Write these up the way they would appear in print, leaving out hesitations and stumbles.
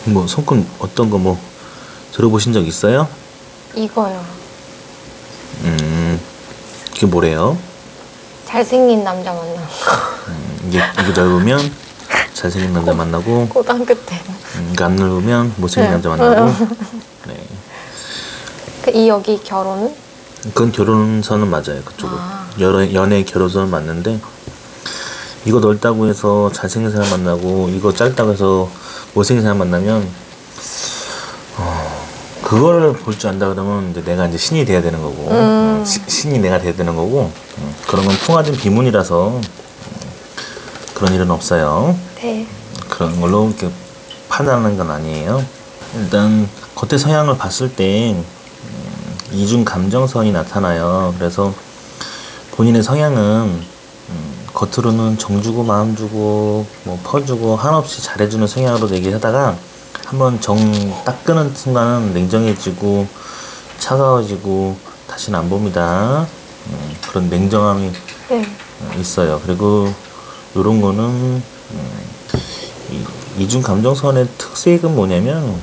뭐 손금 어떤 거 뭐 들어보신 적 있어요? 이거요. 그게 뭐래요? 잘생긴 남자 만나. 이게 넓으면 잘생긴 남자 만나고, 고등학교 때. 이게 안 넓으면 못생긴 네. 남자 만나고. 네. 이 여기 결혼은? 그건 결혼선은 맞아요. 그쪽은 연애 결혼선은 맞는데, 이거 넓다고 해서 잘생긴 사람 만나고 이거 짧다고 해서 못생긴 사람 만나면 그걸 볼 줄 안다 그러면 이제 내가 이제 신이 돼야 되는 거고, 신이 내가 돼야 되는 거고, 그런 건 통하진 비문이라서 그런 일은 없어요. 네. 그런 걸로 이렇게 판단하는 건 아니에요. 일단 겉의 성향을 봤을 때 이중 감정선이 나타나요. 그래서 본인의 성향은 겉으로는 정 주고 마음 주고 뭐 퍼주고 한없이 잘해주는 성향으로 얘기하다가 한번 정 딱 끄는 순간은 냉정해지고 차가워지고 다시는 안 봅니다. 그런 냉정함이 네. 있어요. 그리고 요런 거는 이중 감정선의 특색은 뭐냐면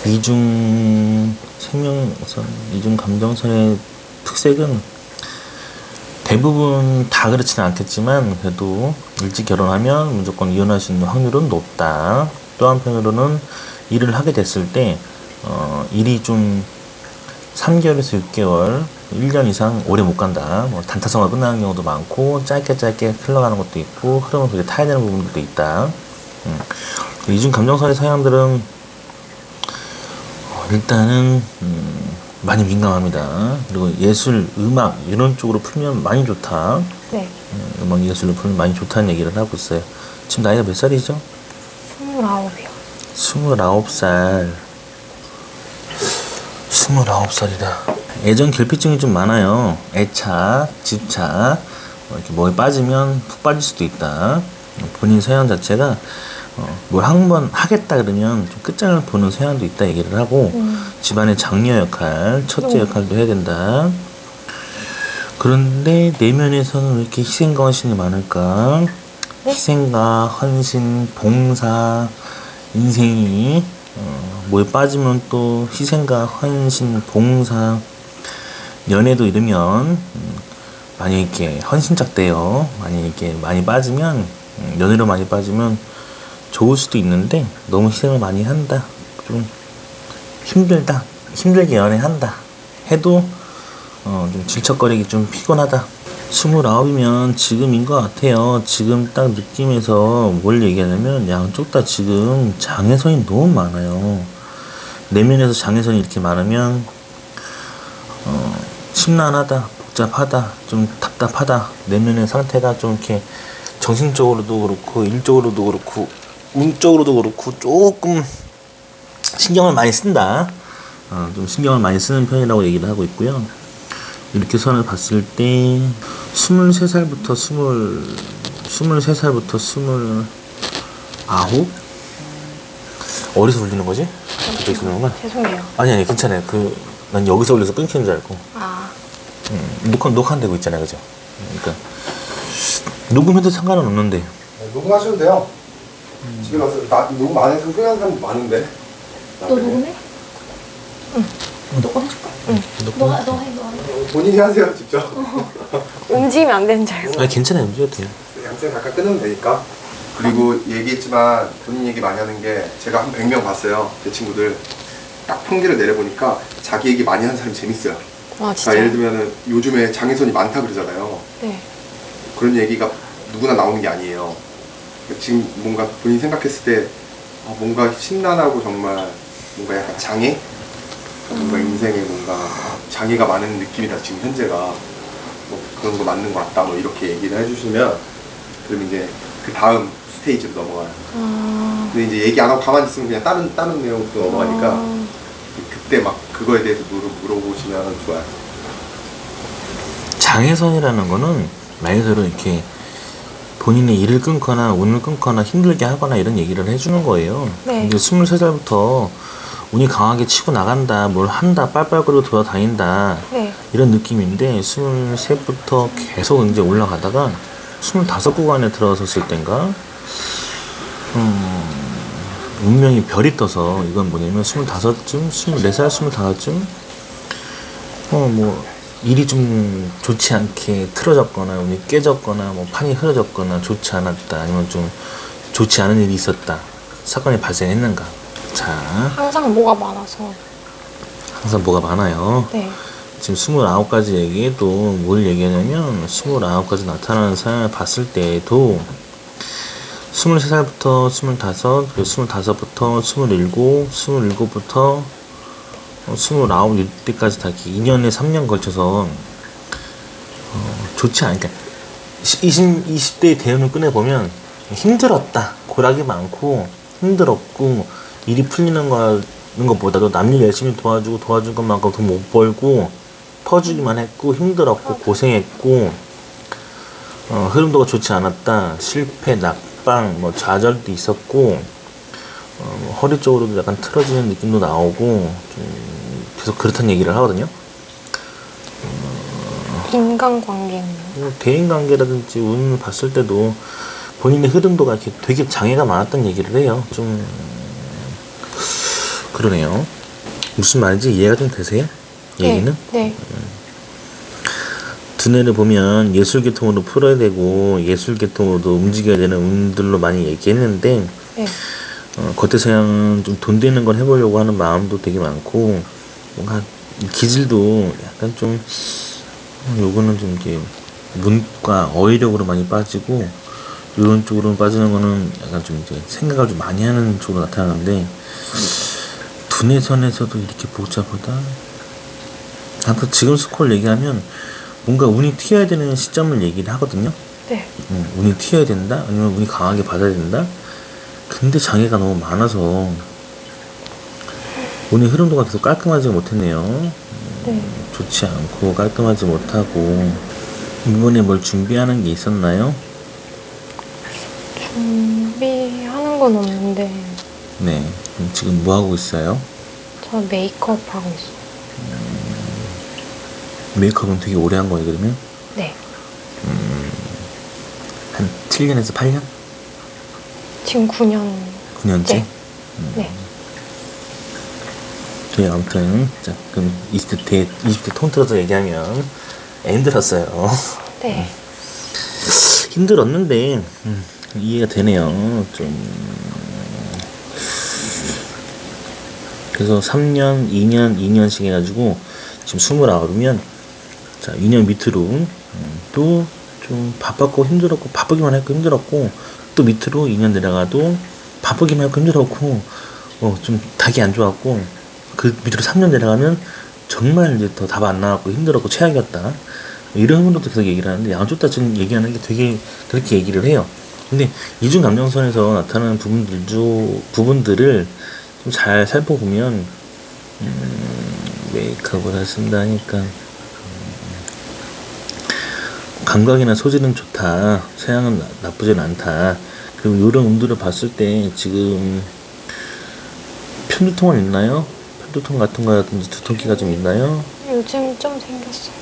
이중 생명선, 이중 감정선의 특색은 대부분 다 그렇지는 않겠지만 그래도 일찍 결혼하면 무조건 이혼할 수 있는 확률은 높다. 또 한편으로는 일을 하게 됐을 때 일이 좀 3개월에서 6개월, 1년 이상 오래 못 간다. 뭐 단타성화 끝나는 경우도 많고 짧게 흘러가는 것도 있고 흐름을 그렇게 타야 되는 부분들도 있다. 이중 감정선의 성향들은 일단은 많이 민감합니다. 그리고 예술, 음악 이런 쪽으로 풀면 많이 좋다. 네. 음악 예술로 풀면 많이 좋다는 얘기를 하고 있어요. 지금 나이가 몇 살이죠? 29이요. 29살. 29살이다. 애정 결핍증이 좀 많아요. 애착, 집착, 이렇게 뭐에 빠지면 푹 빠질 수도 있다. 본인 성향 자체가 뭘 한 번 하겠다 그러면 좀 끝장을 보는 성향도 있다 얘기를 하고, 집안의 장녀 역할, 첫째 역할도 해야 된다. 그런데 내면에서는 왜 이렇게 희생과 헌신이 많을까? 네? 희생과 헌신, 봉사, 인생이 뭐에 빠지면 또 희생과 헌신, 봉사, 연애도 이러면 많이 이렇게 헌신짝대요. 많이 이렇게 많이 빠지면 연애로 많이 빠지면 좋을 수도 있는데 너무 희생을 많이 한다. 좀 힘들다. 힘들게 연애한다. 해도 좀 질척거리기 좀 피곤하다. 29이면 지금인 것 같아요. 지금 딱 느낌에서 뭘 얘기하냐면 양쪽 다 지금 장애선이 너무 많아요. 내면에서 장애선이 이렇게 많으면 심란하다, 복잡하다, 좀 답답하다. 내면의 상태가 좀 이렇게 정신적으로도 그렇고 일적으로도 그렇고 운적으로도 그렇고 조금 신경을 많이 쓴다. 좀 신경을 많이 쓰는 편이라고 얘기를 하고 있고요. 이렇게 선을 봤을 때 23살부터 23살부터 29? 어디서 울리는 거지? 갑자기 그러는 거야? 죄송해요. 아니 괜찮아요. 난 여기서 울려서 끊기는 줄 알고. 녹화되고 있잖아요, 그죠? 그러니까 녹음해도 상관은 없는데. 네, 녹음하셔도 돼요. 집에 가서 녹음 안 해서 후회하는 사람 많은데. 너 녹음해? 응. 너거 해줄까? 응. 너 해. 본인이 하세요, 직접. 움직이면 안 되는 줄 알고. 아니 괜찮아요, 움직여도 돼요. 양쌤 잠깐 끊으면 되니까. 그리고 얘기했지만 본인 얘기 많이 하는 게 제가 한 100명 봤어요. 제 친구들. 딱 통계를 내려보니까 자기 얘기 많이 하는 사람이 재밌어요. 아, 그러니까 진짜요? 예를 들면은 요즘에 장애선이 많다 그러잖아요. 네. 그런 얘기가 누구나 나오는 게 아니에요. 지금 뭔가 본인이 생각했을 때 뭔가 심란하고 정말 뭔가 약간 장애? 뭔가 인생에 뭔가 장애가 많은 느낌이다 지금 현재가. 뭐 그런 거 맞는 것 같다 뭐 이렇게 얘기를 해주시면 그럼 이제 그 다음 스테이지로 넘어가요. 근데 이제 얘기 안 하고 가만히 있으면 그냥 다른 내용으로 넘어가니까 그때 막 그거에 대해서 물어보시면 좋아요. 장애선이라는 거는 말 그대로 이렇게 본인의 일을 끊거나 운을 끊거나 힘들게 하거나 이런 얘기를 해주는 거예요. 네. 이제 23살부터 운이 강하게 치고 나간다, 뭘 한다, 빨빨거리고 돌아다닌다, 네. 이런 느낌인데 23부터 계속 이제 올라가다가 25 구간에 들어섰을 땐가 운명이 별이 떠서 이건 뭐냐면 25쯤, 24살, 25쯤 뭐 일이 좀 좋지 않게 틀어졌거나 운이 깨졌거나 뭐 판이 흐려졌거나 좋지 않았다 아니면 좀 좋지 않은 일이 있었다 사건이 발생했는가. 자, 항상 뭐가 많아서. 항상 뭐가 많아요. 네. 지금 29가지 얘기에도 뭘 얘기하냐면 29가지 나타나는 사연을 봤을 때에도 23살부터 25, 그리고 25부터 27, 27부터 29 이때까지 다 이렇게 2년에 3년 걸쳐서 좋지 않으니까 20대 대운을 꺼내보면 힘들었다, 고락이 많고 힘들었고 일이 풀리는 것보다도 남일 열심히 도와준 것만큼 돈 못 벌고 퍼주기만 했고 힘들었고 고생했고 흐름도가 좋지 않았다, 실패, 낙방, 뭐 좌절도 있었고 허리 쪽으로도 약간 틀어지는 느낌도 나오고 좀 계속 그렇다는 얘기를 하거든요. 인간관계는. 뭐 대인관계라든지 운을 봤을 때도 본인의 흐름도가 이렇게 되게 장애가 많았다는 얘기를 해요. 좀 그러네요. 무슨 말인지 이해가 좀 되세요? 얘기는? 네. 두뇌를 보면 예술계통으로 풀어야 되고 예술계통으로도 움직여야 되는 운들로 많이 얘기했는데 네. 겉에 서양은 좀 돈 되는 걸 해보려고 하는 마음도 되게 많고 뭔가 기질도 약간 좀 요거는 좀 이렇게 문과 어휘력으로 많이 빠지고 이런 쪽으로 빠지는 거는 약간 좀 이제 생각을 좀 많이 하는 쪽으로 나타나는데 두뇌선에서도 이렇게 복잡하다. 아무튼 지금 스콜 얘기하면 뭔가 운이 튀어야 되는 시점을 얘기를 하거든요. 네. 운이 튀어야 된다? 아니면 운이 강하게 받아야 된다? 근데 장애가 너무 많아서 운의 흐름도가 계속 깔끔하지 못했네요. 네. 좋지 않고 깔끔하지 못하고. 이번에 뭘 준비하는 게 있었나요? 준비하는 건 없는데 네. 그럼 지금 뭐 하고 있어요? 저 메이크업 하고 있어요. 메이크업은 되게 오래 한 거예요, 그러면? 네. 한 7년에서 8년? 지금 9년. 9년째? 네. 네. 네, 아무튼 자, 그럼 20대 통틀어서 얘기하면 힘들었어요. 네. 힘들었는데 이해가 되네요. 좀 그래서 3년, 2년, 2년씩 해가지고 지금 29이면 자 2년 밑으로 또 좀 바빴고 힘들었고 바쁘기만 했고 힘들었고 또 밑으로 2년 내려가도 바쁘기만 했고 힘들었고 좀 닭이 안 좋았고 그 밑으로 3년 내려가면 정말 이제 더 답 안 나왔고 힘들었고 최악이었다. 이런 흐름도 계속 얘기를 하는데 양쪽 다 지금 얘기하는 게 되게 그렇게 얘기를 해요. 근데 이중 감정선에서 나타나는 부분들을 좀 잘 살펴보면 메이크업을 하신다니까 감각이나 소질은 좋다. 체향은 나쁘진 않다. 그리고 이런 운들을 봤을 때 지금 편두통은 있나요? 편두통 같은 거라든지 두통기가 좀 있나요? 요즘 좀 생겼어요.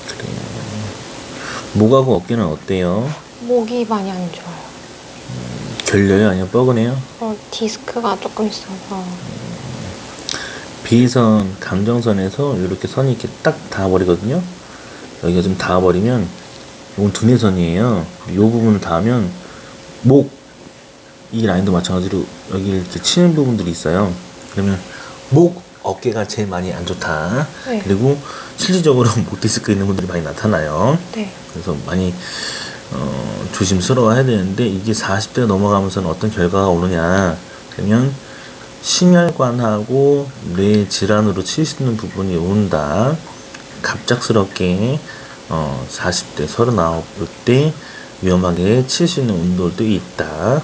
그래요. 목하고 어깨는 어때요? 목이 많이 안 좋아요. 결려요? 아니면 뻐근해요? 디스크가 조금 있어서. 비선, 감정선에서 이렇게 선이 이렇게 딱 닿아버리거든요. 여기가 좀 닿아버리면 이건 두뇌선이에요. 이 부분을 닿으면 목, 이 라인도 마찬가지로 여기 이렇게 치는 부분들이 있어요. 그러면 목, 어깨가 제일 많이 안 좋다. 네. 그리고 실질적으로 목 디스크 있는 분들이 많이 나타나요. 네. 그래서 많이 조심스러워야 되는데 이게 40대가 넘어가면서는 어떤 결과가 오느냐 그러면 심혈관하고 뇌 질환으로 치시는 부분이 온다. 갑작스럽게 40대 39때 위험하게 칠 수 있는 운동도 있다.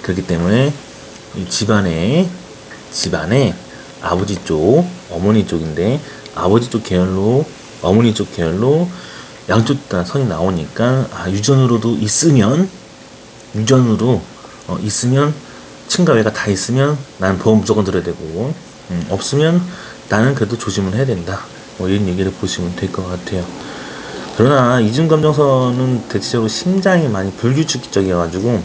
그렇기 때문에 이 집안에 아버지 쪽, 어머니 쪽인데 아버지 쪽 계열로 어머니 쪽 계열로 양쪽 다 선이 나오니까 유전으로도 있으면 있으면 친가 외가 다 있으면 나는 보험 무조건 들어야 되고 없으면 나는 그래도 조심을 해야 된다. 뭐 이런 얘기를 보시면 될 것 같아요. 그러나 이중감정선은 대체적으로 심장이 많이 불규칙적이어가지고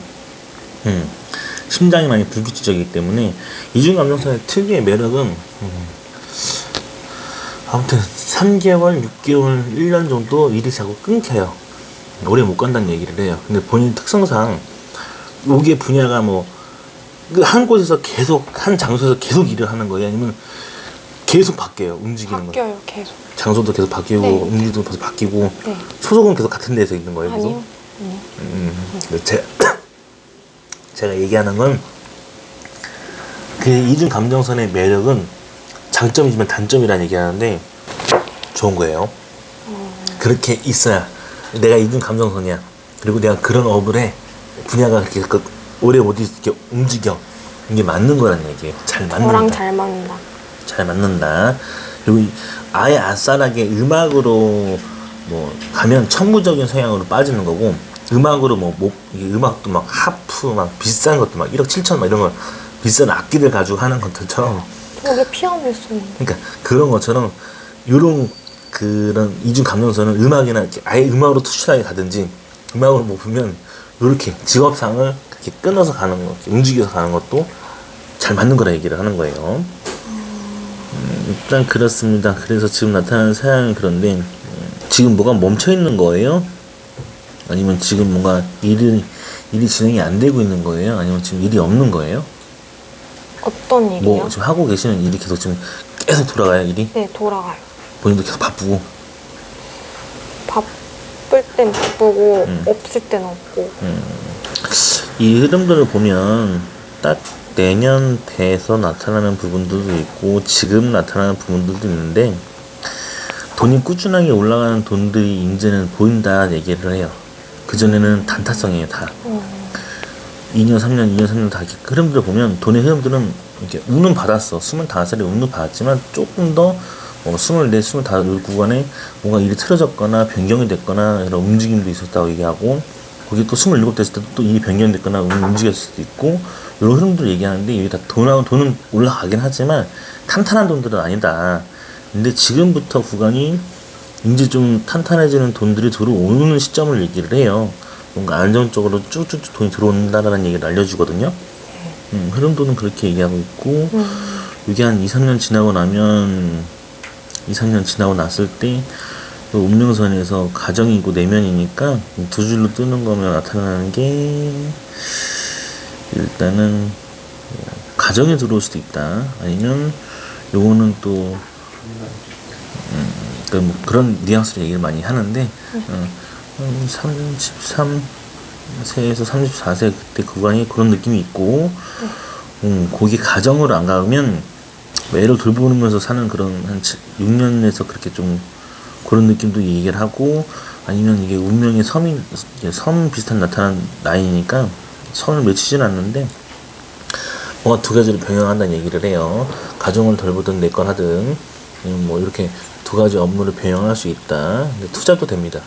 심장이 많이 불규칙적이기 때문에 이중감정선의 특유의 매력은 아무튼 3개월, 6개월, 1년 정도 일이 자꾸 끊겨요. 오래 못 간다는 얘기를 해요. 근데 본인 특성상 요게 분야가 뭐 한 곳에서 계속 한 장소에서 계속 일을 하는 거예요? 아니면 계속 바뀌어요? 움직이는 거? 바뀌어요, 계속. 장소도 계속 바뀌고 네. 움직임도 계속 바뀌고 네. 소속은 계속 같은 데서 있는 거예요? 계속? 아니요. 제가 얘기하는 건 그 이중 감정선의 매력은 장점이지만 단점이라는 얘기하는데 좋은 거예요. 그렇게 있어야 내가 이중 감정선이야. 그리고 내가 그런 업을 해. 분야가 그렇게 오래 못 이렇게 움직여. 이게 맞는 거라는 얘기예요. 잘 맞는다. 저랑 잘 맞는다. 잘 맞는다. 그리고 아예 아싸라게 음악으로 뭐 가면 천부적인 성향으로 빠지는 거고, 음악으로 이게 음악도 막 하프 막 비싼 것도 막 1억 7천 막 이런 거 비싼 악기를 가지고 하는 것들처럼, 저게 피아노 했었는데. 그러니까 그런 것처럼 요런 그런 이중 감정선은 음악이나 이렇게 아예 음악으로 투철하게 가든지, 음악으로 뭐 보면 요렇게 직업상을 이렇게 끊어서 가는 거, 움직여서 가는 것도 잘 맞는 거라 얘기를 하는 거예요. 일단 그렇습니다. 그래서 지금 나타나는 사양은 그런데, 지금 뭐가 멈춰 있는 거예요? 아니면 지금 뭔가 일이 진행이 안 되고 있는 거예요? 아니면 지금 일이 없는 거예요? 어떤 일이요? 뭐 지금 하고 계시는 일이 계속 지금 계속 돌아가요, 일이? 네, 돌아가요. 본인도 계속 바쁘고. 바쁠 땐 바쁘고 없을 땐 없고. 이 흐름들을 보면 딱 내년 돼서 나타나는 부분들도 있고 지금 나타나는 부분들도 있는데, 돈이 꾸준하게 올라가는 돈들이 이제는 보인다 얘기를 해요. 그전에는 단타성이에요, 다. 2년, 3년 다 이렇게 흐름들을 보면 돈의 흐름들은 이렇게 운은 받았어. 25살에 운은 받았지만 조금 더 24, 25 구간에 뭔가 일이 틀어졌거나 변경이 됐거나 이런 움직임도 있었다고 얘기하고, 거기 또 27 됐을 때도 또 일이 변경됐거나 움직였을 수도 있고, 이런 흐름들을 얘기하는데, 이게 다 돈은 올라가긴 하지만 탄탄한 돈들은 아니다. 근데 지금부터 구간이 이제 좀 탄탄해지는 돈들이 들어오는 시점을 얘기를 해요. 뭔가 안정적으로 쭉쭉쭉 돈이 들어온다라는 얘기를 알려주거든요. 흐름도는 그렇게 얘기하고 있고, 이게 한 2, 3년 지나고 나면, 2, 3년 지나고 났을 때, 또 운명선에서 가정이고 내면이니까 두 줄로 뜨는 거면 나타나는 게, 일단은 가정에 들어올 수도 있다. 아니면 요거는 또 뭐 그런 뉘앙스로 얘기를 많이 하는데, 33세에서 34세 그때 구간이 그런 느낌이 있고, 거기 가정으로 안 가면 애를 돌보면서 사는 그런 한 6년에서 그렇게 좀 그런 느낌도 얘기를 하고, 아니면 이게 운명의 섬 비슷한 나타난 라인이니까 선을 맺히진 않는데 뭔가 두 가지를 병행한다는 얘기를 해요. 가정을 돌보든 내 건 하든 뭐 이렇게 두 가지 업무를 병행할 수 있다. 근데 투잡도 됩니다.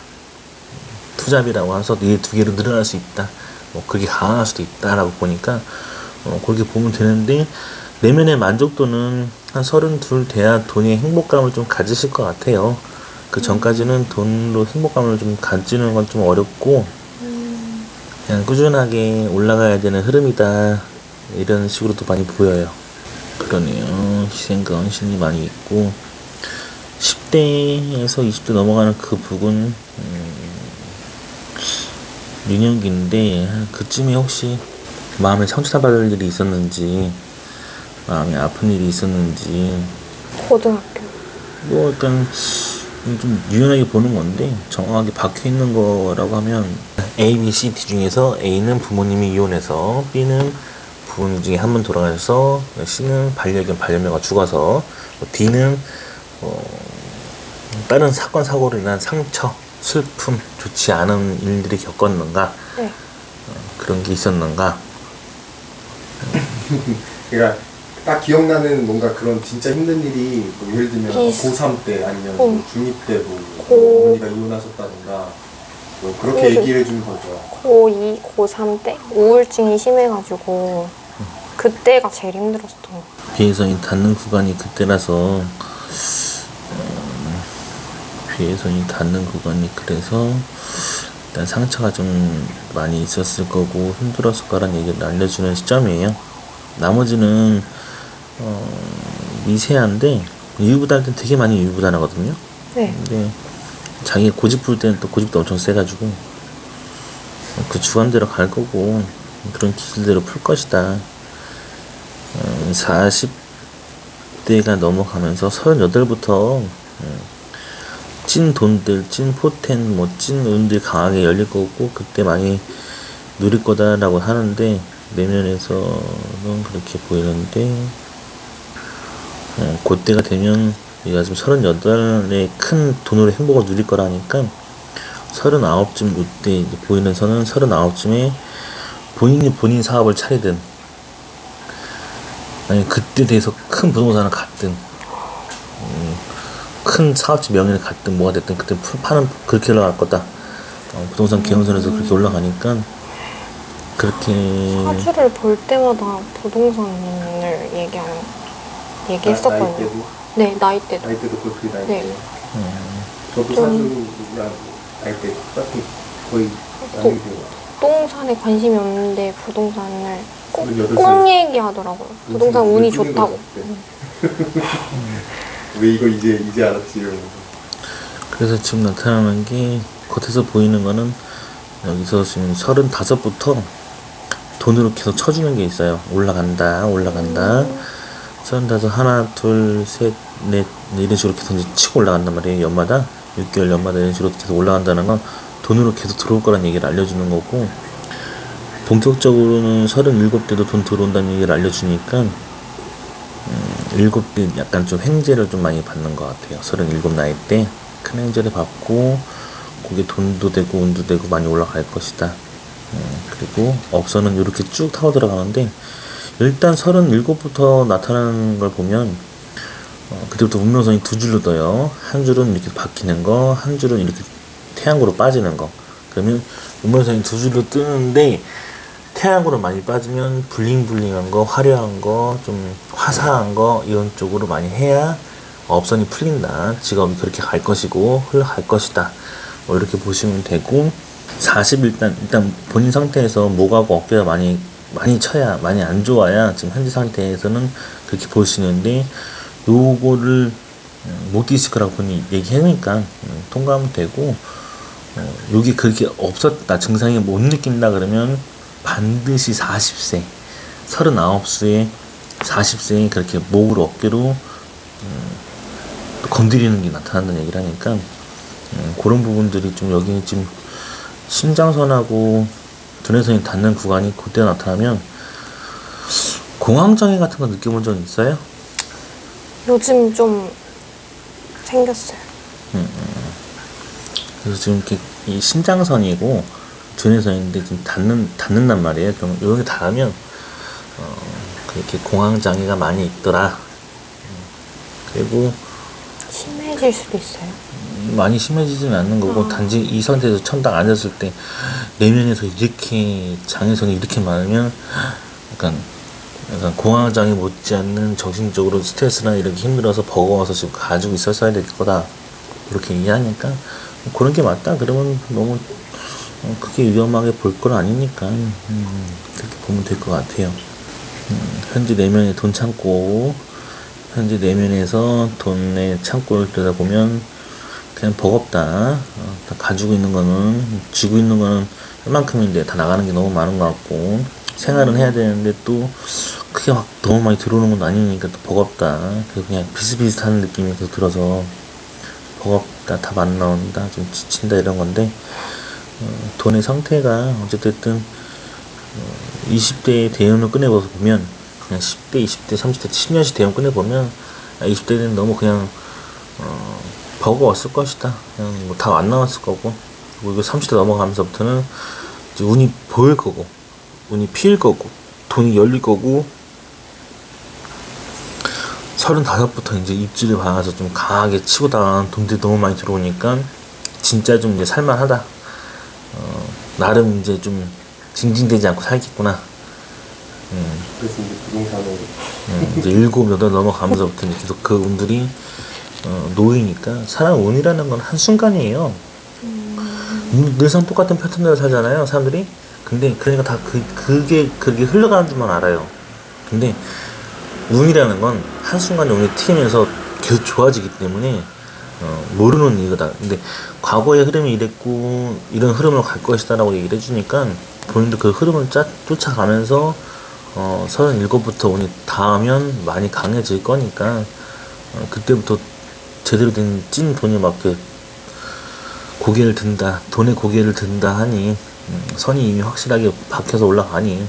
투잡이라고 해서 이 두 개로 늘어날 수 있다. 뭐 그게 강할 수도 있다라고 보니까 그렇게 보면 되는데, 내면의 만족도는 한 32 돼야 돈의 행복감을 좀 가지실 것 같아요. 그 전까지는 돈으로 행복감을 좀 가지는 건 좀 어렵고, 그냥 꾸준하게 올라가야 되는 흐름이다, 이런 식으로도 많이 보여요. 그러네요. 희생과 헌신이 많이 있고, 10대에서 20대 넘어가는 그 부분, 유년기인데 그쯤에 혹시 마음에 상처받을 일이 있었는지, 마음이 아픈 일이 있었는지, 고등학교. 뭐 약간 좀 유연하게 보는 건데, 정확하게 박혀 있는 거라고 하면 A, B, C, D 중에서 A는 부모님이 이혼해서, B는 부모님 중에 한 분 돌아가셔서, C는 반려묘가 죽어서, D는 다른 사건 사고로 인한 상처, 슬픔, 좋지 않은 일들이 겪었는가, 네. 그런 게 있었는가. 그러니까 딱 기억나는 뭔가 그런 진짜 힘든 일이 뭐 예를 들면 고3 때 아니면 뭐 중2 때 뭐 어머니가 이혼하셨다든가 뭐 그렇게 얘기를 해주는 거죠. 고2, 고3 때 우울증이 심해가지고 그때가 제일 힘들었던 것 같아요. 비혜선이 닿는 구간이 그때라서, 비혜선이 닿는 구간이 그래서 일단 상처가 좀 많이 있었을 거고 힘들었을 거란 얘기를 알려주는 시점이에요. 나머지는 미세한데 유유부단할 땐 되게 많이 유유부단하거든요. 네. 근데 자기 고집 부릴 때는 또 고집도 엄청 세가지고 그 주관대로 갈 거고 그런 기질대로 풀 것이다. 40대가 넘어가면서 38부터 찐 돈들, 찐 포텐, 뭐 찐 운들이 강하게 열릴 거고 그때 많이 누릴 거다라고 하는데 내면에서는 그렇게 보이는데 그때가 되면 얘가 지금 38에 큰 돈으로 행복을 누릴 거라니까 39쯤 이때 이제 보이는 선은 39쯤에 본인이 본인 사업을 차리든 아니 그때 대해서 큰 부동산을 갖든 큰 사업체 명예를 갖든 뭐가 됐든 그때 파는 그렇게 올라갈 거다. 부동산 개연선에서 그렇게 올라가니까 그렇게 사주를 볼 때마다 부동산을 얘기했었거든요. 나이대도? 네, 나이 때도. 나이대도 그렇게 나이대. 네. 저도 좀- 사주랑 나이대 똑같이 거의 또- 나이대가. 부동산에 관심이 없는데 부동산을 꼭 28살. 얘기하더라고요. 부동산 운이 왜 좋다고. 왜 이거 이제 알았지 이러면서. 그래서 지금 나타나는 게 겉에서 보이는 거는 여기서 지금 35부터 돈으로 계속 쳐주는 게 있어요. 올라간다. 35 하나 둘 셋 넷 이런 식으로 계속 이제 치고 올라간단 말이에요. 연마다 6개월 연마다 이런 식으로 계속 올라간다는 건 돈으로 계속 들어올 거란 얘기를 알려주는 거고 본격적으로는 37대도 돈 들어온다는 얘기를 알려주니까 7대 약간 좀 횡재를 좀 많이 받는 것 같아요. 37 나이 때 큰 횡재를 받고 거기에 돈도 되고 운도 되고 많이 올라갈 것이다. 그리고 업선은 이렇게 쭉 타고 들어가는데 일단 37부터 나타나는 걸 보면 그때부터 운명선이 두 줄로 떠요. 한 줄은 이렇게 바뀌는 거, 한 줄은 이렇게 태양으로 빠지는 거. 그러면 운명선이 두 줄로 뜨는데 태양으로 많이 빠지면 블링블링한 거, 화려한 거, 좀 화사한 거 이런 쪽으로 많이 해야 업선이 풀린다. 직업이 그렇게 갈 것이고 흘러갈 것이다. 뭐 이렇게 보시면 되고 40 일단 본인 상태에서 목하고 어깨가 많이 쳐야 많이 안 좋아야 지금 현재 상태에서는 그렇게 볼 수 있는데 요거를 모디스크라고 본인이 얘기하니까 통과하면 되고 여기 그렇게 없었다 증상이 못 느낀다 그러면 반드시 40세 39세에 40세에 그렇게 목으로 어깨로 건드리는 게 나타난다는 얘기를 하니까 그런 부분들이 좀 여기 지금 심장선하고 두뇌선이 닿는 구간이 그때 나타나면 공황장애 같은 거 느껴본 적 있어요? 요즘 좀 생겼어요. 그래서 지금 이렇게 이 심장선이고 두뇌선인데 지금 닿는단 말이에요. 그럼 이렇게 닿으면 그렇게 공황장애가 많이 있더라. 그리고 심해질 수도 있어요. 많이 심해지진 않는 거고 단지 이 상태에서 처음 딱 앉았을 때 내면에서 이렇게 장애선이 이렇게 많으면 약간 공황장애 못지않는 정신적으로 스트레스나 이렇게 힘들어서 버거워서 지금 가지고 있었어야 될 거다 이렇게 얘기하니까 그런 게 맞다 그러면 너무 크게 위험하게 볼 건 아니니까 그렇게 보면 될 것 같아요. 현재 내면에 돈 창고 현재 내면에서 돈의 창고를 들여다보면 그냥 버겁다. 다 가지고 있는 거는 쥐고 있는 거는 얼만큼인데 다 나가는 게 너무 많은 것 같고 생활은 해야 되는데 또 크게 막 너무 많이 들어오는 건 아니니까 또 버겁다. 그래서 그냥 비슷비슷한 느낌이 계속 들어서 버겁다. 답 안 나온다. 좀 지친다 이런 건데 돈의 상태가 어쨌든 20대의 대운을 꺼내봐서 보면 그냥 10대, 20대, 30대, 10년씩 대운 꺼내보면 20대는 너무 그냥 버거웠을 것이다. 그냥 뭐 답 안 나왔을 거고 그리고 30대 넘어가면서부터는 이제 운이 보일 거고 운이 피일 거고 돈이 열릴 거고 35부터 이제 입지를 봐서 좀 강하게 치고 나가는 돈들이 너무 많이 들어오니까 진짜 좀 이제 살만하다. 나름 이제 좀 징징대지 않고 살겠구나. 그래서 이제 부동산을 이제 7, 8 넘어가면서부터 이제 계속 그 운들이 놓이니까 사람 운이라는 건 한순간이에요. 늘상 똑같은 패턴대로 살잖아요, 사람들이. 근데 그러니까 다 그게 흘러가는 줄만 알아요. 근데 운이라는 건 한순간에 운이 튀면서 계속 좋아지기 때문에 모르는 이거다. 근데 과거의 흐름이 이랬고 이런 흐름으로 갈 것이다라고 얘기를 해주니까 본인도 그 흐름을 쫓아가면서 37부터 운이 닿으면 많이 강해질 거니까 그때부터 제대로 된 찐 돈이 막 고개를 든다, 돈에 고개를 든다 하니 선이 이미 확실하게 박혀서 올라가니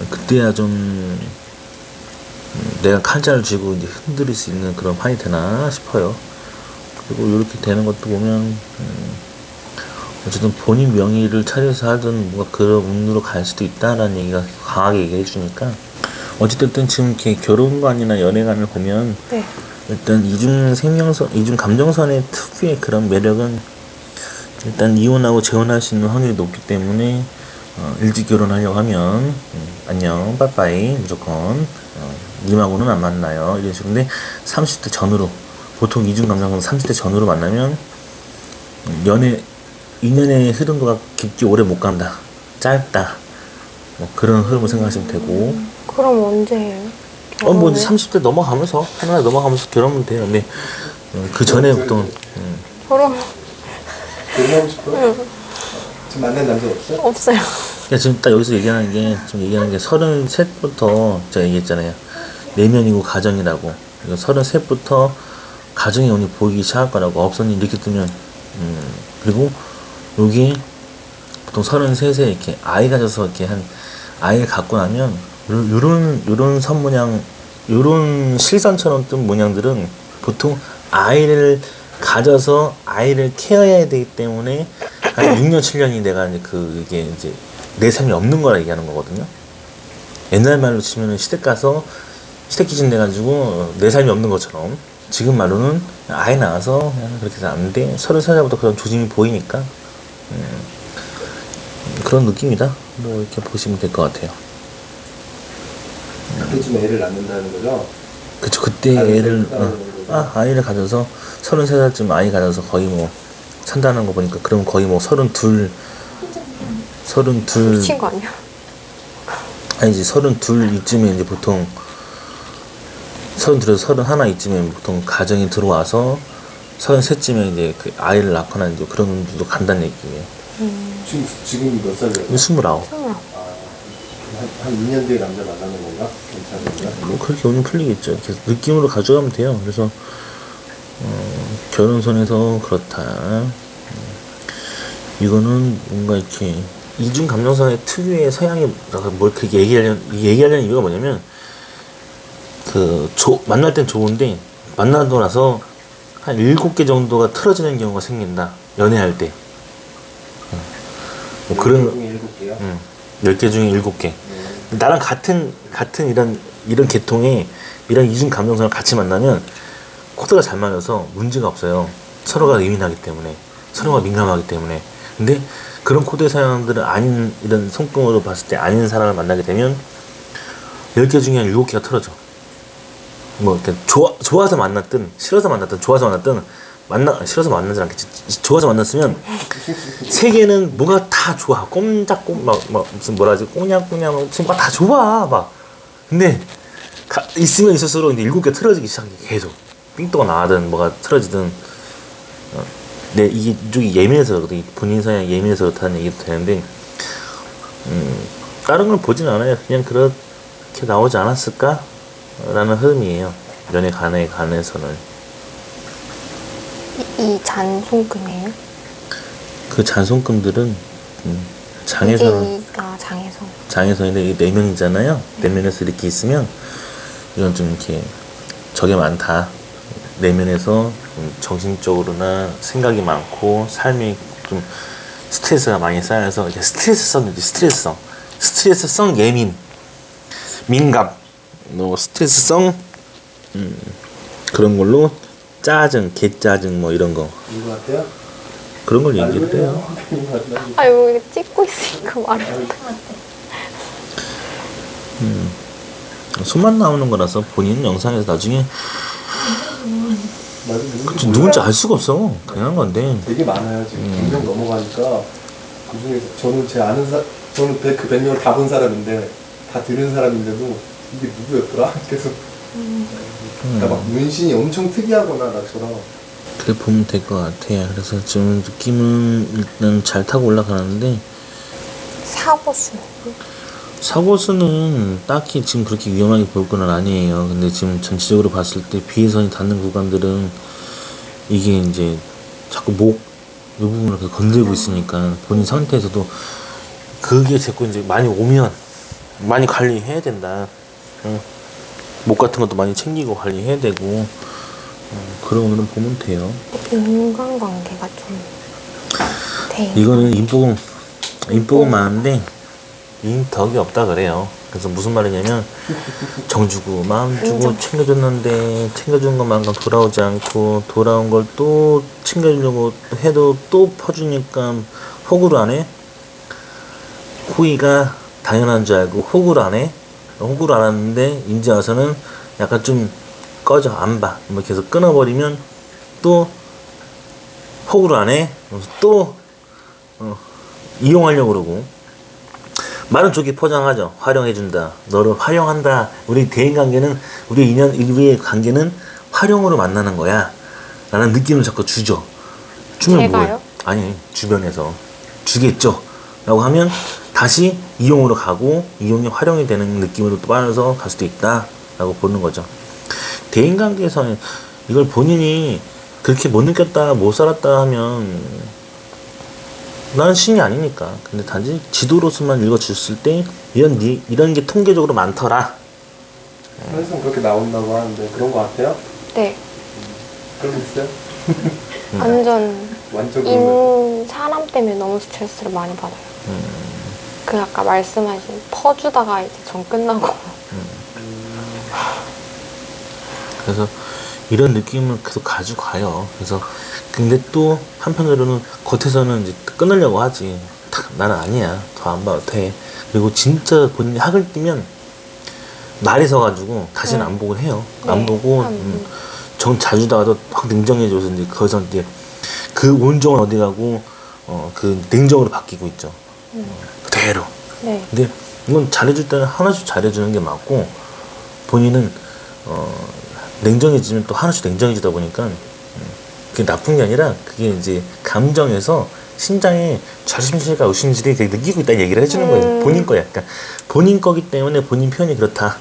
그때야 좀 내가 칼자를 쥐고 이제 흔들릴 수 있는 그런 판이 되나 싶어요. 그리고 이렇게 되는 것도 보면 어쨌든 본인 명의를 차려서 하든 뭔가 그런 운으로 갈 수도 있다라는 얘기가 강하게 얘기해 주니까 어쨌든 지금 이렇게 결혼관이나 연애관을 보면 네. 일단 이중 감정선의 특유의 그런 매력은 일단 이혼하고 재혼할 수 있는 확률이 높기 때문에 일찍 결혼하려고 하면 안녕 빠빠이 무조건 님하고는 안 만나요 이런 식으로. 근데 30대 전후로 보통 이중 감정선 30대 전후로 만나면 인연의 흐름과 깊게 오래 못 간다, 짧다, 뭐 그런 흐름을 생각하시면 되고. 그럼 언제 해요? 뭐 이제 30대 넘어가면서 하나 넘어가면서 결혼하면 돼요. 근데 그 전에 보통 결혼 결혼하고 싶어요? 지금 만난 남자 없어요? 없어요. 그러니까 지금 딱 여기서 얘기하는 게 33부터 제가 얘기했잖아요. 내면이고 가정이라고. 그러니까 33부터 가정의 운이 보이기 시작할 거라고. 업선이 이렇게 뜨면 그리고 여기 보통 33세 이렇게 아이 가져서 이렇게 한 아이를 갖고 나면 요런 선문양, 요런 실선처럼 뜬 문양들은 보통 아이를 가져서 아이를 케어해야 되기 때문에 한 6년 7년이 내가 이제 이게 이제 내 삶이 없는 거라 얘기하는 거거든요. 옛날 말로 치면은 시댁 가서 시댁 기준 돼가지고 내 삶이 없는 것처럼, 지금 말로는 아이 낳아서 그냥 그렇게 해서 안 돼. 33살부터 그런 조짐이 보이니까 그런 느낌이다. 뭐 이렇게 보시면 될 것 같아요. 그때쯤 애를 낳는다는 거죠? 그쵸. 그때 애를 아이를 가져서 33살쯤 아이 가져서 거의 뭐 산다는 거 보니까 그럼 거의 뭐 32 미친 거 아니야? 아니지 32 이쯤에 이제 보통 32에서 31 이쯤에 보통 가정이 들어와서 33쯤에 이제 그 아이를 낳거나 이제 그런 분들도 간다는 얘기예요. 지금 몇 살이에요? 29. 한 2년 뒤에 남자 만나는 건가? 괜찮은가? 뭐 그렇게 오면 풀리겠죠. 계속 느낌으로 가져가면 돼요. 그래서 결혼선에서 그렇다. 이거는 뭔가 이렇게 이중 감정선의 특유의 서양이 뭘 그렇게 얘기하려는 이유가 뭐냐면 만날 땐 좋은데 만나고 나서 한 7개 정도가 틀어지는 경우가 생긴다. 연애할 때. 뭐 그런 중에 7개요? 10개 중에 7개. 나랑 같은 이런 계통의 이런 이중 감정선을 같이 만나면 코드가 잘 맞아서 문제가 없어요. 서로가 예민하기 때문에, 서로가 민감하기 때문에. 근데 그런 코드의 사람들은 아닌, 이런 손금으로 봤을 때 아닌 사람을 만나게 되면 10개 중에 한 7개가 틀어져. 뭐 이렇게 좋아서 만났든 싫어서 만났든 싫어서 만나진 않겠지. 좋아서 만났으면 3개는 뭐가 다 좋아. 무슨 꼬냐꼬냐 무슨 뭐가 다 좋아 막. 근데 있으면 있을수록 이제 7개 틀어지기 시작해. 계속 삥또가 나든 뭐가 틀어지든 이쪽이 예민해서 그렇거든. 본인 성향이 예민해서 그렇다는 얘기도 되는데 다른 걸 보진 않아요. 그냥 그렇게 나오지 않았을까? 라는 흐름이에요. 연애 관해서는. 이 잔손금이에요? 그 잔손금들은 장애선, 장애선. 장애선인데 이게 내면이잖아요. 내면에서 이렇게 있으면 이건 좀 이렇게 적이 많다. 내면에서 정신적으로나 생각이 많고 삶이 좀 스트레스가 많이 쌓여서 이게 스트레스성 예민, 민감, 스트레스성 그런 걸로 짜증, 개짜증 뭐 이런 거, 이거 같아요? 그런 걸 얘기를 해요. 아 여기 찍고 있으니까 말을 못해. 손만 나오는 거라서 본인 영상에서 나중에 맞아, 누군지 알 수가 없어. 당연한 건데. 되게 많아요. 지금 100명 넘어가니까 그 중에서 저는 제 아는 저는 그 100명을 다 본 사람인데 다 들은 사람인데도 이게 누구였더라? 계속 그러니까 막 문신이 엄청 특이하거나 나처럼 그래 보면 될 것 같아요. 그래서 지금 느낌은 일단 잘 타고 올라가는데 사고수. 사고수는 딱히 지금 그렇게 위험하게 볼 건 아니에요. 근데 지금 전체적으로 봤을 때 비해선이 닿는 구간들은 이게 이제 자꾸 목 이 부분을 건들고 있으니까 본인 상태에서도 그게 자꾸 이제 많이 오면 많이 관리해야 된다. 응. 목 같은 것도 많이 챙기고 관리해야 되고 그런 거는 보면 돼요. 인간관계가 좀 돼. 이거는 인복은 많은데 인덕이 없다 그래요. 그래서 무슨 말이냐면 정 주고 마음 주고 인정. 챙겨줬는데 챙겨준 것만큼 돌아오지 않고 돌아온 걸 또 챙겨주려고 해도 또 퍼주니까 호구를 안 해. 호의가 당연한 줄 알고 호구를 안 해. 호구를 안 하는데 이제 와서는 약간 좀 꺼져 안 봐. 뭐 계속 끊어버리면 또 호구를 안 해. 또 이용하려고 그러고. 말은 좋게 포장하죠. 활용해준다. 너를 활용한다. 우리 대인관계는 우리 인연 우리의 관계는 활용으로 만나는 거야. 라는 느낌을 자꾸 주죠. 주면 제가요? 뭐예요? 아니 주변에서 주겠죠. 라고 하면 다시 이용으로 가고 이용이 활용이 되는 느낌으로 또 빠져서 갈 수도 있다. 라고 보는 거죠. 대인관계에서는 이걸 본인이 그렇게 못 느꼈다 못 살았다 하면 나는 신이 아니니까. 근데 단지 지도로서만 읽어줬을 때 이런 게 통계적으로 많더라. 항상 그렇게 나온다고 하는데 그런 거 같아요? 네. 그런 거 있어요? 완전 완전 그런 거 사람 때문에 너무 스트레스를 많이 받아요. 그 아까 말씀하신 퍼주다가 이제 전 끝나고 그래서 이런 느낌을 계속 가지고 가요. 그래서 근데 또 한편으로는 겉에서는 이제 끊으려고 하지. 나는 아니야. 더 안 봐도 돼. 그리고 진짜 본인이 학을 띄면 날이 서가지고 다시는 안 보고 해요. 안 네. 보고 정 자주 다가도 확 냉정해져서 이제 거기서 이제 그 온정은 어디 가고 그 냉정으로 바뀌고 있죠. 그대로. 네. 근데 이건 잘해줄 때는 하나씩 잘해주는 게 맞고 본인은 냉정해지면 또 하나씩 냉정해지다 보니까 그게 나쁜 게 아니라 그게 이제 감정에서 심장에 좌심실과 우심실이 느끼고 있다는 얘기를 해주는 거예요. 본인 거야. 그러니까 본인 거기 때문에 본인 표현이 그렇다.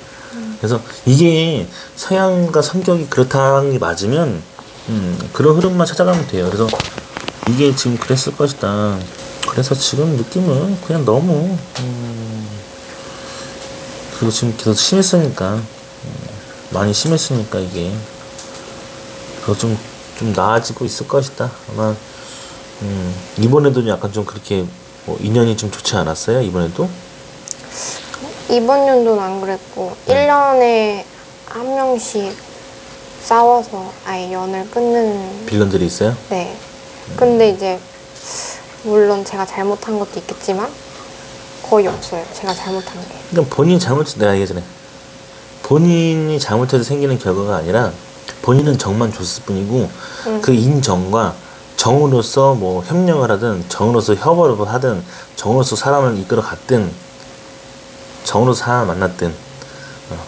그래서 이게 성향과 성격이 그렇다는 게 맞으면 그런 흐름만 찾아가면 돼요. 그래서 이게 지금 그랬을 것이다. 그래서 지금 느낌은 그냥 너무 그리고 지금 계속 심했으니까 많이 심했으니까 이게 그래서 좀 나아지고 있을 것이다. 아마 이번에도 약간 좀 그렇게 인연이 좀 좋지 않았어요? 이번에도? 이번 연도는 안 그랬고 1년에 한 명씩 싸워서 아예 연을 끊는. 빌런들이 있어요? 네. 근데 이제 물론 제가 잘못한 것도 있겠지만 거의 없어요. 제가 잘못한 게. 그러니까 본인이 내가 얘기했잖아요. 본인이 잘못해서 생기는 결과가 아니라 본인은 정만 줬을 뿐이고 그 인정과 정으로서 뭐 협력을 하든 정으로서 협업을 하든 정으로서 사람을 이끌어 갔든 정으로서 사람을 만났든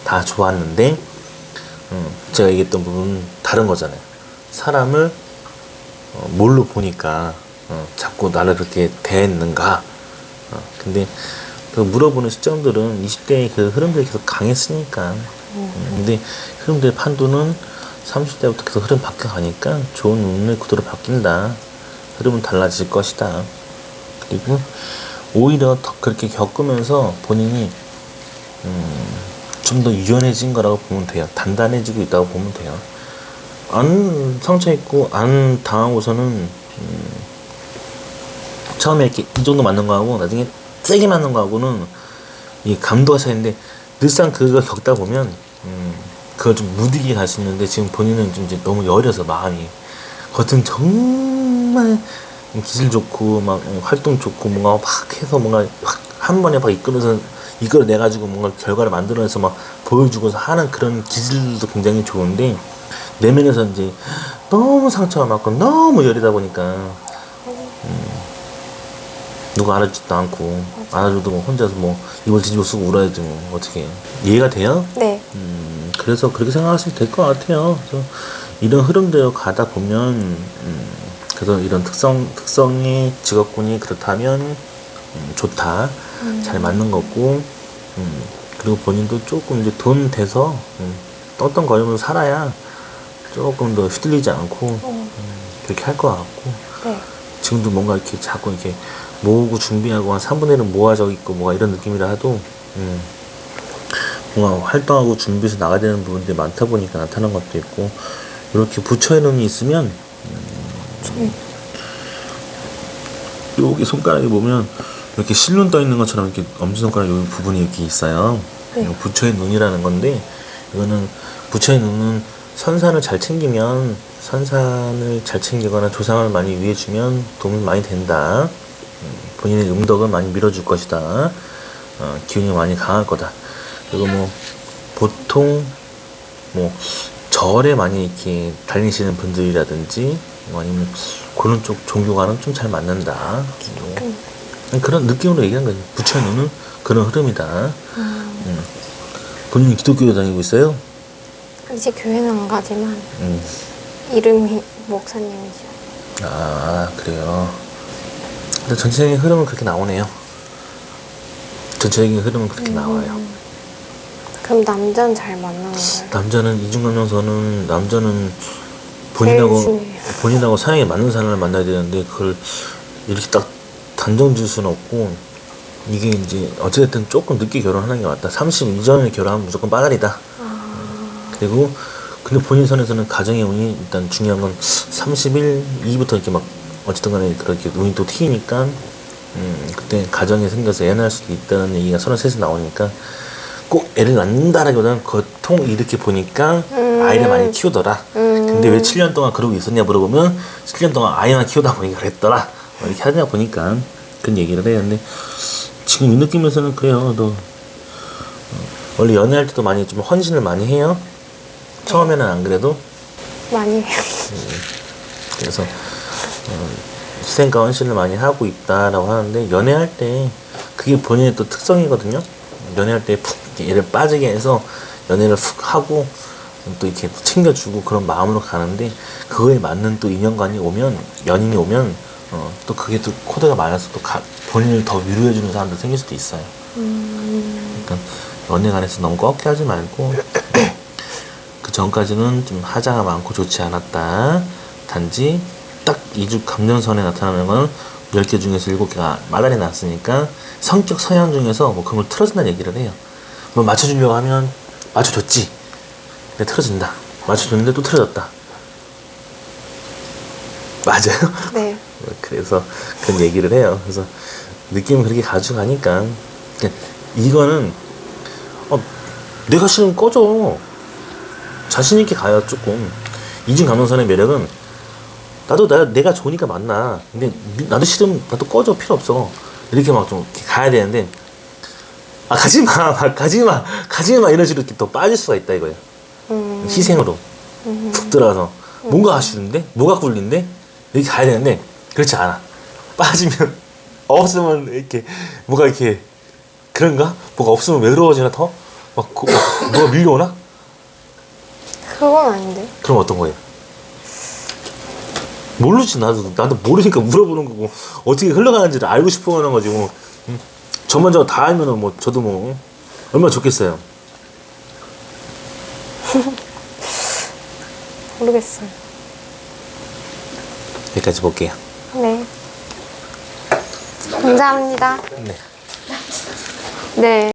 다 좋았는데 제가 얘기했던 부분은 다른 거잖아요. 사람을 뭘로 보니까 자꾸 나를 그렇게 대했는가. 근데 그 물어보는 시점들은 20대의 그 흐름들이 계속 강했으니까. 근데 흐름들의 판도는 30대부터 계속 흐름 바뀌어가니까 좋은 운의 구도로 바뀐다. 흐름은 달라질 것이다. 그리고 오히려 더 그렇게 겪으면서 본인이 좀 더 유연해진 거라고 보면 돼요. 단단해지고 있다고 보면 돼요. 안 상처 있고 안 당하고서는 처음에 이렇게 이 정도 맞는 거하고 나중에 세게 맞는 거하고는 이 감도가 차이인데 늘상 그걸 겪다 보면 그걸 좀 무디게 갈 수 있는데 지금 본인은 좀 이제 너무 여려서 마음이 겉은 정말 기질 좋고 막 활동 좋고 뭔가 막 해서 뭔가 한 번에 막 이끌어내 가지고 뭔가 결과를 만들어내서 막 보여주고서 하는 그런 기질도 굉장히 좋은데 내면에서 이제 너무 상처가 많고 너무 열이다 보니까 누가 알아주지도 않고 안아줘도 뭐 혼자서 뭐 입을 뒤집어 쓰고 울어야지 뭐 어떻게 해요. 이해가 돼요? 네. 그래서 그렇게 생각하시면 될 것 같아요. 그래서 이런 흐름대로 가다 보면 그래서 이런 특성의 직업군이 그렇다면 좋다. 잘 맞는 거고 그리고 본인도 조금 이제 돈 돼서 떵떵거리면서 살아야 조금 더 휘둘리지 않고 그렇게 할 것 같고 네. 지금도 뭔가 이렇게 자꾸 이렇게 모으고 준비하고 한 3분의 1은 모아져 있고 뭐가 이런 느낌이라 해도 뭔가 활동하고 준비해서 나가야 되는 부분들이 많다 보니까 나타나는 것도 있고 이렇게 부처의 눈이 있으면 여기 손가락에 보면 이렇게 실눈 떠 있는 것처럼 이렇게 엄지손가락 여기 부분이 이렇게 있어요. 네. 이거 부처의 눈이라는 건데 이거는 부처의 눈은 선산을 잘 챙기면 선산을 잘 챙기거나 조상을 많이 위해주면 도움이 많이 된다. 본인의 음덕은 많이 밀어줄 것이다. 기운이 많이 강할 거다. 그리고 뭐 보통 뭐 절에 많이 이렇게 다니시는 분들이라든지 뭐 아니면 그런 쪽 종교와는 좀 잘 맞는다. 뭐 그런 느낌으로 얘기한 거죠. 부처의 눈은 그런 흐름이다. 본인이 기독교에 다니고 있어요? 이제 교회는 안 가지만 이름이 목사님이죠. 아 그래요. 근데 전체적인 흐름은 그렇게 나오네요. 전체적인 흐름은 그렇게 나와요. 그럼 남자는 잘 만나는 거예요? 남자는 이중감정서는 남자는 제일 중요해요. 본인하고 사랑에 맞는 사람을 만나야 되는데 그걸 이렇게 딱 단정 지을 수는 없고 이게 이제 어쨌든 조금 늦게 결혼하는 게 맞다. 30 이전에 결혼하면 무조건 빠다리다. 그리고 근데 본인 선에서는 가정의 운이 일단 중요한 건 30일 이후부터 이렇게 막 어쨌든 간에 그렇게 운이 또 튀니까 그때 가정이 생겨서 애 낳을 수도 있다는 얘기가 33에서 나오니까 꼭 애를 낳는다라기보다는 보통 이렇게 보니까 아이를 많이 키우더라. 근데 왜 7년 동안 그러고 있었냐 물어보면 7년 동안 아이만 키우다 보니까 그랬더라. 뭐 이렇게 하다 보니까 그런 얘기를 해요. 근데 지금 이 느낌에서는 그래요. 너 원래 연애할 때도 많이 좀 헌신을 많이 해요. 처음에는 안 그래도. 많이 해요. 그래서 희생과 헌신을 많이 하고 있다라고 하는데 연애할 때 그게 본인의 또 특성이거든요. 연애할 때 푹 얘를 빠지게 해서 연애를 푹 하고 또 이렇게 챙겨주고 그런 마음으로 가는데 그거에 맞는 또 인연관이 오면 연인이 오면 또 그게 또 코드가 많아서 또 본인을 더 위로해주는 사람도 생길 수도 있어요. 그러니까 연애관에서 너무 꺾게 하지 말고 그 전까지는 좀 하자가 많고 좋지 않았다. 단지 딱 이주 감정선에 나타나는 건 10개 중에서 7개가 마달이 났으니까 성격 서양 중에서 뭐 그런 걸 틀어준다는 얘기를 해요. 뭐 맞춰주려고 하면 맞춰줬지. 근데 틀어준다. 맞춰줬는데 또 틀어졌다. 맞아요? 네. 그래서 그런 얘기를 해요. 그래서 느낌을 그렇게 가져가니까 이거는 내가 싫으면 꺼져. 자신있게 가요. 조금 이중감정선의 매력은 내가 좋으니까 만나. 근데 나도 싫으면 나도 꺼져. 필요 없어. 이렇게 막 좀 가야 되는데 가지마 이런 식으로 이렇게 더 빠질 수가 있다 이거예요. 희생으로 푹 들어가서 뭔가 아쉬운데 뭐가 꿀린데 이렇게 가야 되는데 그렇지 않아. 빠지면 없으면 이렇게 뭐가 이렇게 그런가? 뭐가 없으면 외로워지나 더? 뭐가 밀려오나? 그건 아닌데. 그럼 어떤 거예요? 모르지. 나도 모르니까 물어보는 거고 어떻게 흘러가는지를 알고 싶어 하는 거지 뭐. 저만 저거 다 알면은 뭐 저도 뭐 얼마나 좋겠어요. 모르겠어요. 여기까지 볼게요. 네. 감사합니다. 네. 네.